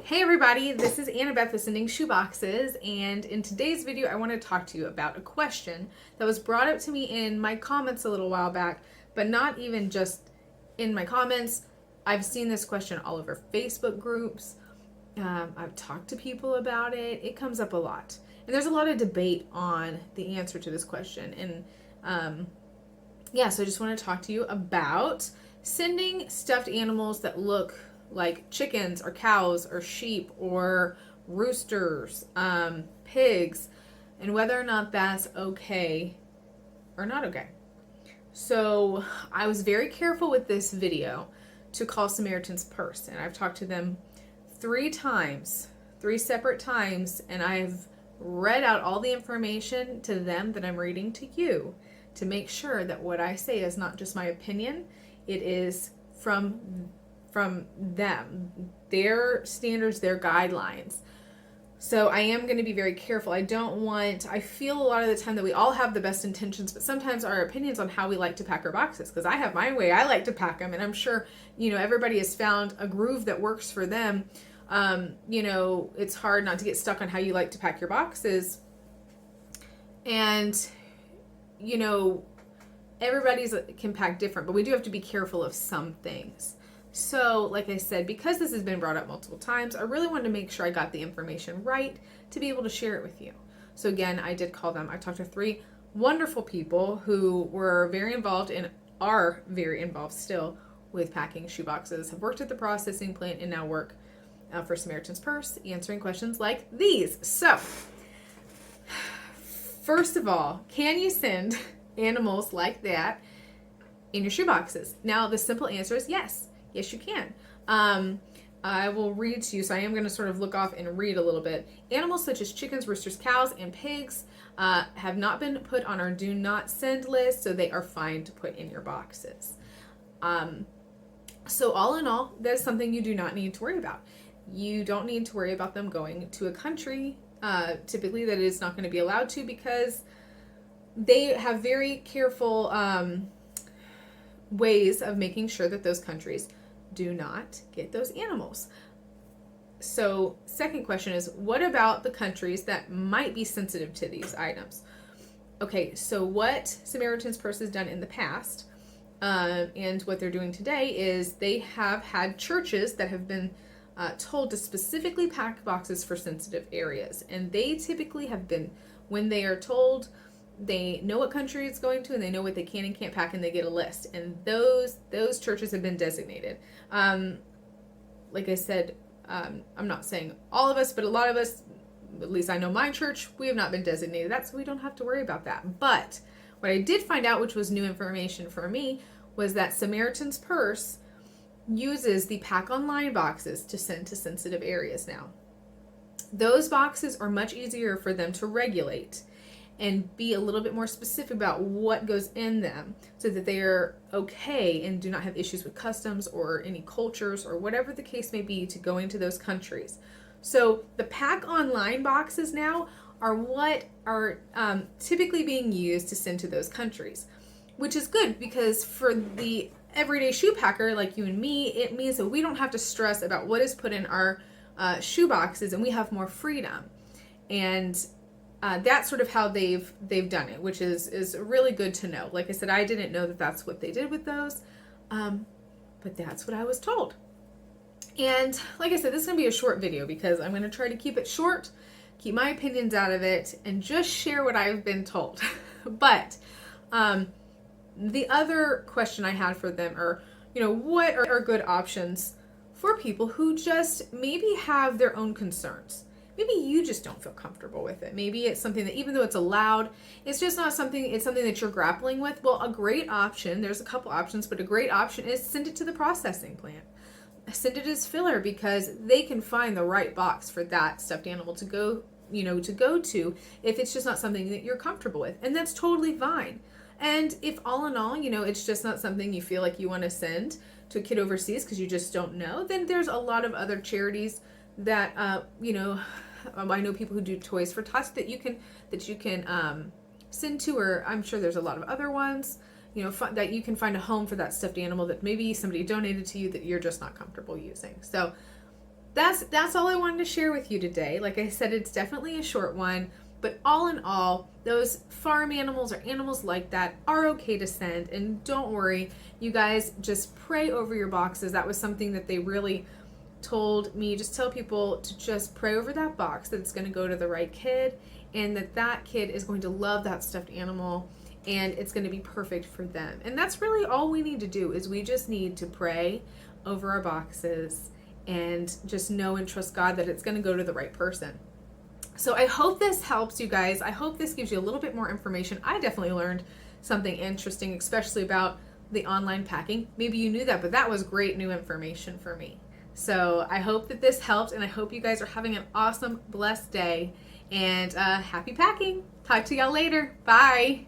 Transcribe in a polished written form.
Hey everybody, this is Annabeth with Sending Shoeboxes, and in today's video I want to talk to you about a question that was brought up to me in my comments a little while back, but not even just in my comments. I've seen this question all over Facebook groups. I've talked to people about it. It comes up a lot. And there's a lot of debate on the answer to this question. And so I just want to talk to you about sending stuffed animals that look like chickens or cows or sheep or roosters, pigs, and whether or not that's okay or not okay. So I was very careful with this video to call Samaritan's Purse, and I've talked to them 3 separate times, and I've read out all the information to them that I'm reading to you to make sure that what I say is not just my opinion, it is from them, their standards, their guidelines. So I am going to be very careful. I feel a lot of the time that we all have the best intentions, but sometimes our opinions on how we like to pack our boxes, because I have my way I like to pack them, and I'm sure, everybody has found a groove that works for them. It's hard not to get stuck on how you like to pack your boxes. And, everybody's can pack different, but we do have to be careful of some things. So, like I said, because this has been brought up multiple times, I really wanted to make sure I got the information right to be able to share it with you. So again, I did call them. I talked to 3 wonderful people who were very involved and are very involved still with packing shoeboxes, have worked at the processing plant, and now work for Samaritan's Purse, answering questions like these. So, first of all, can you send animals like that in your shoeboxes? Now, the simple answer is yes. Yes, you can. I will read to you, so I am going to sort of look off and read a little bit. Animals such as chickens, roosters, cows, and pigs have not been put on our do not send list, so they are fine to put in your boxes. So all in all, that's something you do not need to worry about. You don't need to worry about them going to a country, typically, that is not going to be allowed to, because they have very careful ways of making sure that those countries do not get those animals. So, second question is, what about the countries that might be sensitive to these items? Okay, so what Samaritan's Purse has done in the past, and what they're doing today, is they have had churches that have been told to specifically pack boxes for sensitive areas. And they typically have been, when they are told, they know what country it's going to, and they know what they can and can't pack, and they get a list. And those churches have been designated. Like I said, I'm not saying all of us, but a lot of us, at least I know my church, we have not been designated that, so we don't have to worry about that. But what I did find out, which was new information for me, was that Samaritan's Purse uses the Pack Online boxes to send to sensitive areas now. Those boxes are much easier for them to regulate and be a little bit more specific about what goes in them, so that they are okay and do not have issues with customs or any cultures or whatever the case may be to go into those countries. So the Pack Online boxes now are what are typically being used to send to those countries, which is good, because for the everyday shoe packer like you and me, it means that we don't have to stress about what is put in our shoe boxes, and we have more freedom. And that's sort of how they've done it, which is really good to know. Like I said, I didn't know that that's what they did with those, but that's what I was told. And like I said, this is going to be a short video, because I'm going to try to keep it short, keep my opinions out of it, and just share what I've been told. But the other question I had for them are, what are good options for people who just maybe have their own concerns? Maybe you just don't feel comfortable with it. Maybe it's something that, even though it's allowed, it's just not something, it's something that you're grappling with. Well, a great option, there's a couple options, but a great option is send it to the processing plant. Send it as filler, because they can find the right box for that stuffed animal to go to if it's just not something that you're comfortable with. And that's totally fine. And if all in all, it's just not something you feel like you want to send to a kid overseas because you just don't know, then there's a lot of other charities that, I know people who do Toys for Tots that you can send to, or I'm sure there's a lot of other ones, that you can find a home for that stuffed animal that maybe somebody donated to you that you're just not comfortable using. So that's all I wanted to share with you today. Like I said, it's definitely a short one, but all in all, those farm animals or animals like that are okay to send. And don't worry, you guys, just pray over your boxes. That was something that they really told me. Just tell people to just pray over that box, that it's going to go to the right kid, and that kid is going to love that stuffed animal, and it's going to be perfect for them. And that's really all we need to do, is we just need to pray over our boxes and just know and trust God that it's going to go to the right person. So I hope this helps you guys. I hope this gives you a little bit more information. I definitely learned something interesting, especially about the online packing. Maybe you knew that, but that was great new information for me. So I hope that this helped, and I hope you guys are having an awesome, blessed day, and happy packing. Talk to y'all later. Bye.